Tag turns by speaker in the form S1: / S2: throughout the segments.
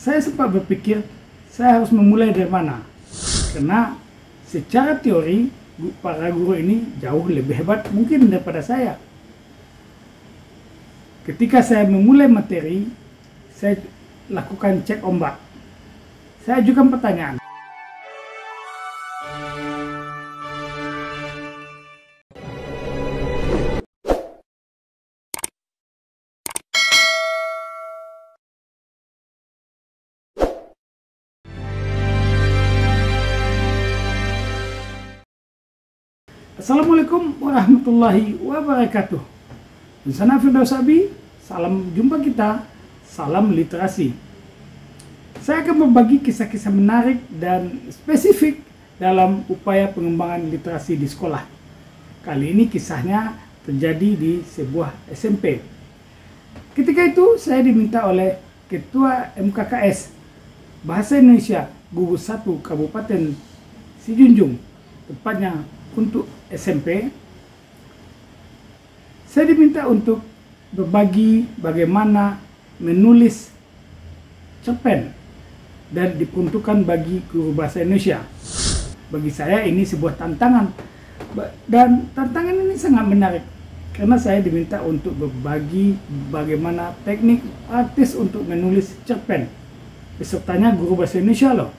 S1: saya sempat berpikir saya harus memulai dari mana, karena secara teori para guru ini jauh lebih hebat mungkin daripada saya. Ketika saya memulai materi, saya lakukan cek ombak. Saya ajukan pertanyaan. Assalamualaikum warahmatullahi wabarakatuh. Sana Firdaus Abi, salam jumpa kita, salam literasi. Saya akan berbagi kisah-kisah menarik dan spesifik dalam upaya pengembangan literasi di sekolah. Kali ini kisahnya terjadi di sebuah SMP. Ketika itu saya diminta oleh Ketua MKKS Bahasa Indonesia Gugus 1 Kabupaten Sijunjung, tepatnya untuk SMP, saya diminta untuk berbagi bagaimana menulis cerpen dan diperuntukkan bagi guru bahasa Indonesia. Bagi saya ini sebuah tantangan, dan tantangan ini sangat menarik karena saya diminta untuk berbagi bagaimana teknik artis untuk menulis cerpen. Pesertanya guru bahasa Indonesia loh.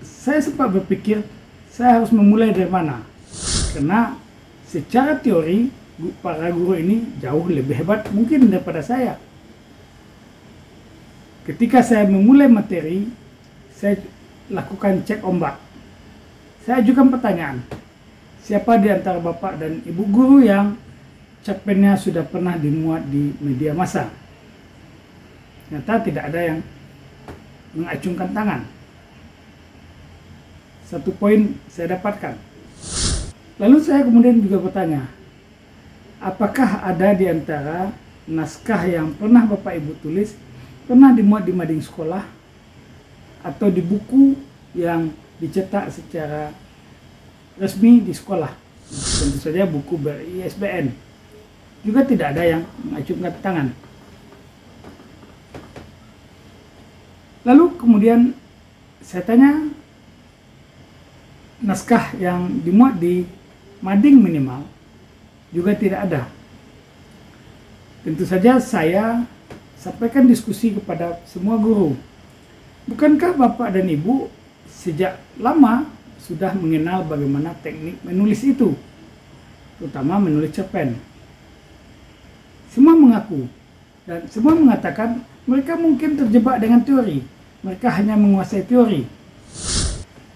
S1: Saya sempat berpikir saya harus memulai dari mana, karena secara teori para guru ini jauh lebih hebat mungkin daripada saya. Ketika saya memulai materi, saya lakukan cek ombak. Saya ajukan pertanyaan, siapa di antara bapak dan ibu guru yang cerpennya sudah pernah dimuat di media massa? Ternyata tidak ada yang mengacungkan tangan. Satu poin saya dapatkan. Lalu saya kemudian juga bertanya, apakah ada di antara naskah yang pernah Bapak Ibu tulis pernah dimuat di mading sekolah atau di buku yang dicetak secara resmi di sekolah? Tentu saja buku ber-ISBN. Juga tidak ada yang mengacungkan tangan. Lalu kemudian saya tanya, naskah yang dimuat di mading minimal juga tidak ada. Tentu saja saya sampaikan diskusi kepada semua guru. Bukankah Bapak dan Ibu sejak lama sudah mengenal bagaimana teknik menulis itu, terutama menulis cerpen? Semua mengaku dan semua mengatakan mereka mungkin terjebak dengan teori. Mereka hanya menguasai teori,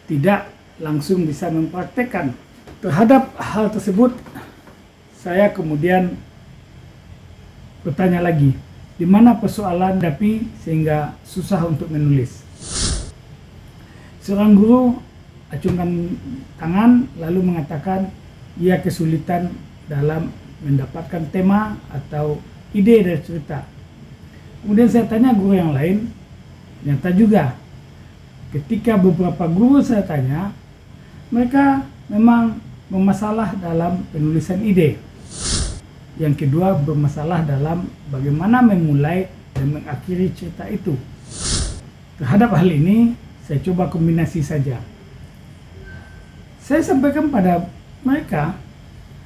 S1: tidak langsung bisa mempraktekkan. Terhadap hal tersebut, saya kemudian bertanya lagi, di mana persoalan dihadapi sehingga susah untuk menulis? Seorang guru acungkan tangan lalu mengatakan ia kesulitan dalam mendapatkan tema atau ide dari cerita. Kemudian saya tanya guru yang lain, ternyata juga. Ketika beberapa guru saya tanya, mereka memang bermasalah dalam penulisan ide. Yang kedua, bermasalah dalam bagaimana memulai dan mengakhiri cerita itu. Terhadap hal ini, saya coba kombinasi saja. Saya sampaikan pada mereka,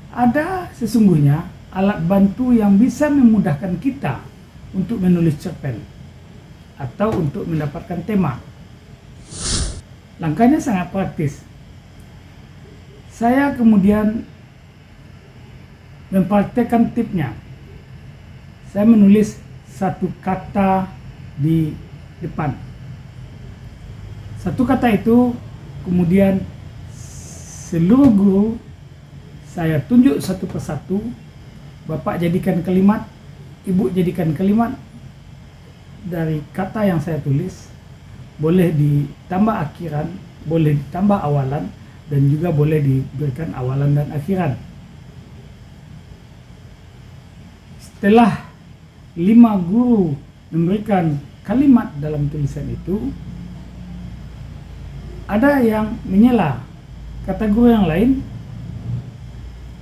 S1: ada sesungguhnya alat bantu yang bisa memudahkan kita untuk menulis cerpen atau untuk mendapatkan tema. Langkahnya sangat praktis. Saya kemudian mempraktekkan tipnya. Saya menulis satu kata di depan. Satu kata itu kemudian seluruh guru saya tunjuk satu persatu. Bapak jadikan kalimat, Ibu jadikan kalimat dari kata yang saya tulis. Boleh ditambah akhiran, boleh ditambah awalan, dan juga boleh diberikan awalan dan akhiran. Setelah 5 guru memberikan kalimat dalam tulisan itu, ada yang menyela. Kata guru yang lain,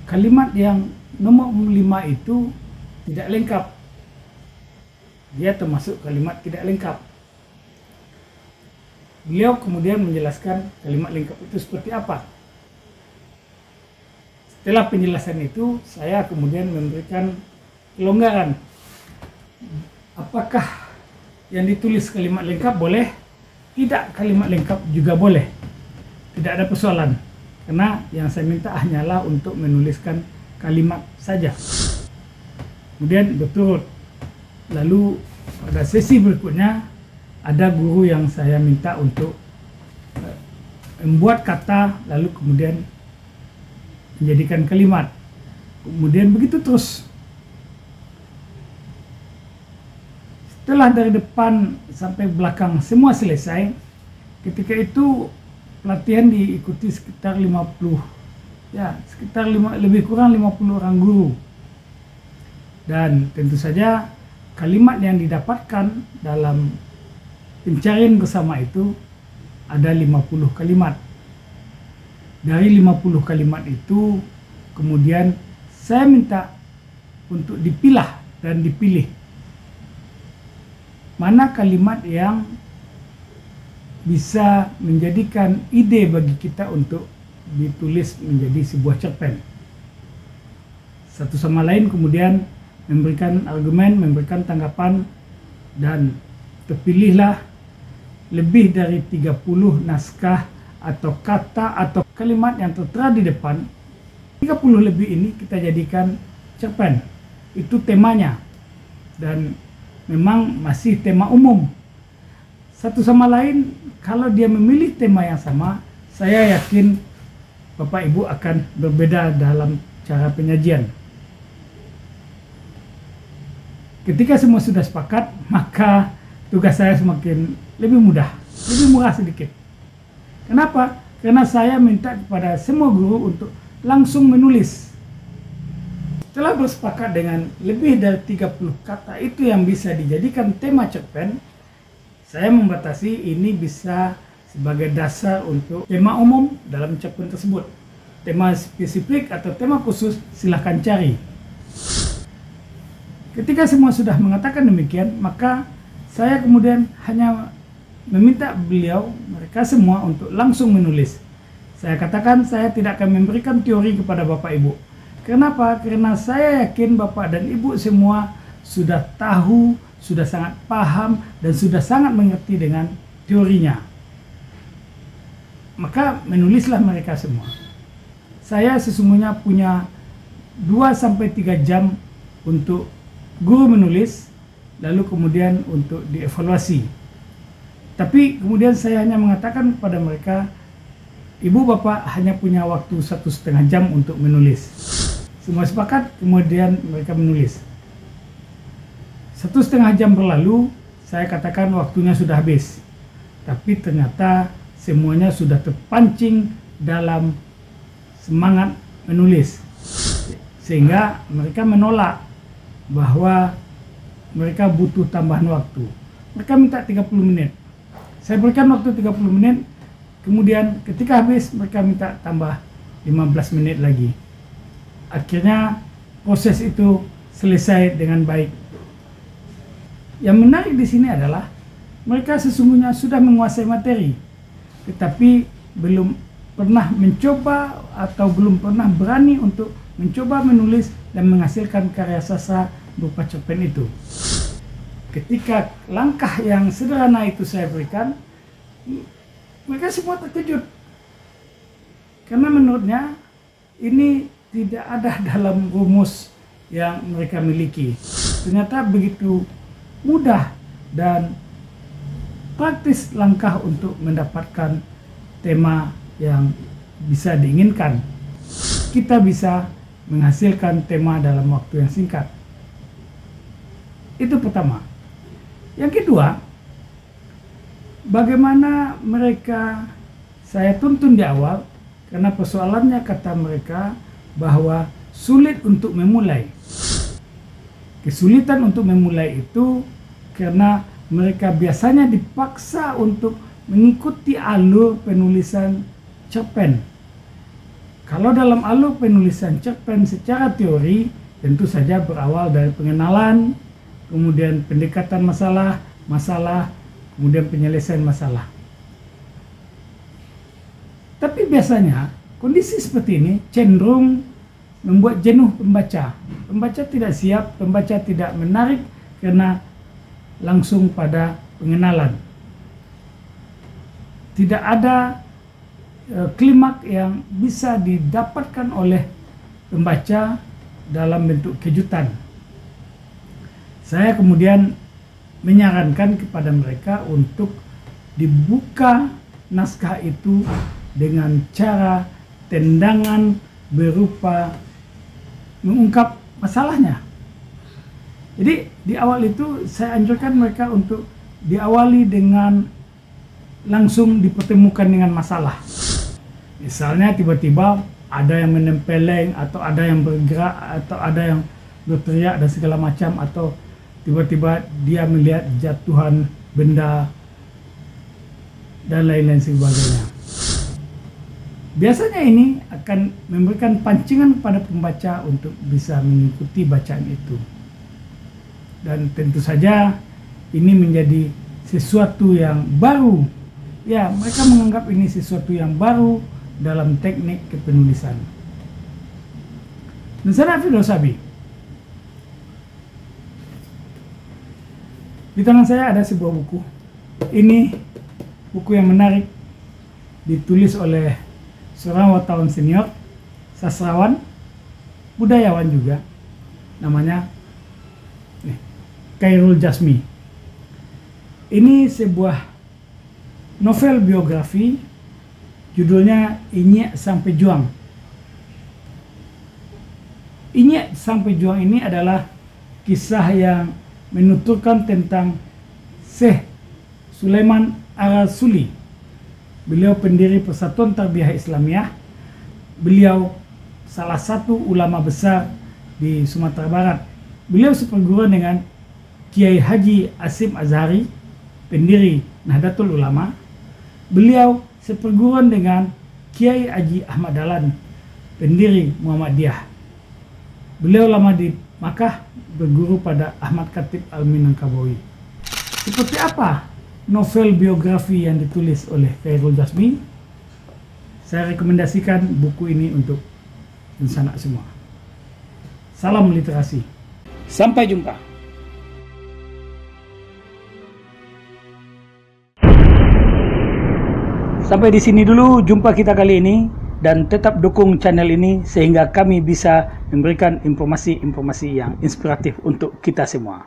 S1: kalimat yang nomor 5 itu tidak lengkap. Dia termasuk kalimat tidak lengkap. beliau kemudian menjelaskan kalimat lengkap itu seperti apa. Setelah penjelasan itu, saya kemudian memberikan kelonggaran. Apakah yang ditulis kalimat lengkap boleh? Tidak, kalimat lengkap juga boleh. Tidak ada persoalan. Karena yang saya minta hanyalah untuk menuliskan kalimat saja. Kemudian berturut. Lalu pada sesi berikutnya ada guru yang saya minta untuk membuat kata lalu kemudian menjadikan kalimat. Kemudian begitu terus. Setelah dari depan sampai belakang semua selesai, ketika itu pelatihan diikuti sekitar 50, ya sekitar lebih kurang 50 orang guru. Dan tentu saja kalimat yang didapatkan dalam pencarian bersama itu ada 50 kalimat. Dari 50 kalimat itu kemudian saya minta untuk dipilah dan dipilih mana kalimat yang bisa menjadikan ide bagi kita untuk ditulis menjadi sebuah cerpen. Satu sama lain kemudian memberikan argumen, memberikan tanggapan, dan terpilihlah lebih dari 30 naskah atau kata atau kalimat yang tertera di depan. 30 lebih ini kita jadikan cerpen. Itu temanya. Dan memang masih tema umum. Satu sama lain, kalau dia memilih tema yang sama, saya yakin Bapak Ibu akan berbeda dalam cara penyajian. Ketika semua sudah sepakat, maka tugas saya semakin lebih mudah, lebih murah sedikit. Kenapa? Karena saya minta kepada semua guru untuk langsung menulis. Setelah bersepakat dengan lebih dari 30 kata itu yang bisa dijadikan tema cerpen, saya membatasi ini bisa sebagai dasar untuk tema umum dalam cerpen tersebut. Tema spesifik atau tema khusus silahkan cari. Ketika semua sudah mengatakan demikian, maka saya kemudian hanya meminta mereka semua untuk langsung menulis. Saya katakan saya tidak akan memberikan teori kepada Bapak Ibu. Kenapa? Karena saya yakin Bapak dan Ibu semua sudah tahu, sudah sangat paham, dan sudah sangat mengerti dengan teorinya. Maka menulislah mereka semua. Saya sesungguhnya punya 2-3 jam untuk guru menulis, lalu kemudian untuk dievaluasi. Tapi kemudian saya hanya mengatakan kepada mereka, Ibu Bapak hanya punya waktu 1,5 jam untuk menulis. Semua sepakat, kemudian mereka menulis. 1,5 jam berlalu, saya katakan waktunya sudah habis. Tapi ternyata semuanya sudah terpancing dalam semangat menulis. Sehingga mereka menolak bahwa mereka butuh tambahan waktu. Mereka minta 30 menit. Saya berikan waktu 30 menit. Kemudian ketika habis mereka minta tambah 15 menit lagi. Akhirnya proses itu selesai dengan baik. Yang menarik di sini adalah mereka sesungguhnya sudah menguasai materi, tetapi belum pernah mencoba atau belum pernah berani untuk mencoba menulis dan menghasilkan karya sastra berupa cerpen itu. Ketika langkah yang sederhana itu saya berikan, mereka semua terkejut. Karena menurutnya ini tidak ada dalam rumus yang mereka miliki. Ternyata begitu mudah dan praktis langkah untuk mendapatkan tema yang bisa diinginkan. Kita bisa menghasilkan tema dalam waktu yang singkat. Itu pertama. Yang kedua, bagaimana mereka saya tuntun di awal, karena persoalannya kata mereka bahwa sulit untuk memulai. Kesulitan untuk memulai itu karena mereka biasanya dipaksa untuk mengikuti alur penulisan cerpen. Kalau dalam alur penulisan cerpen secara teori, tentu saja berawal dari pengenalan, kemudian pendekatan masalah, kemudian penyelesaian masalah. Tapi biasanya kondisi seperti ini cenderung membuat jenuh pembaca. Pembaca tidak siap, pembaca tidak menarik karena langsung pada pengenalan. Tidak ada klimaks yang bisa didapatkan oleh pembaca dalam bentuk kejutan. Saya kemudian menyarankan kepada mereka untuk dibuka naskah itu dengan cara tendangan berupa mengungkap masalahnya. Jadi di awal itu saya anjurkan mereka untuk diawali dengan langsung dipertemukan dengan masalah. Misalnya tiba-tiba ada yang menempeleng, atau ada yang bergerak, atau ada yang berteriak dan segala macam, atau tiba-tiba dia melihat jatuhan benda dan lain-lain sebagainya. Biasanya ini akan memberikan pancingan kepada pembaca untuk bisa mengikuti bacaan itu. Dan tentu saja ini menjadi sesuatu yang baru. Ya, mereka menganggap ini sesuatu yang baru dalam teknik kepenulisan. Dan saya filosofi. Di tangan saya ada sebuah buku. Ini buku yang menarik, ditulis oleh seorang wartawan senior, sastrawan, budayawan juga, namanya Khairul Djazmi. Ini sebuah novel biografi, judulnya Inyek Sang Pejuang. Inyek Sang Pejuang ini adalah kisah yang menuturkan tentang Syekh Sulaiman Ar-Rasuli. Beliau pendiri Persatuan Tarbiyah Islamiyah. Beliau salah satu ulama besar di Sumatera Barat. Beliau seperguruan dengan Kiai Haji Asim Azhari, pendiri Nahdlatul Ulama. Beliau seperguruan dengan Kiai Haji Ahmad Dahlan, pendiri Muhammadiyah. Beliau lama di Makkah, berguru pada Ahmad Khatib Al-Minangkabawi. Seperti apa novel biografi yang ditulis oleh Khairul Djazmi? Saya rekomendasikan buku ini untuk sanak semua. Salam literasi. Sampai jumpa. Sampai di sini dulu jumpa kita kali ini, dan tetap dukung channel ini sehingga kami bisa memberikan informasi-informasi yang inspiratif untuk kita semua.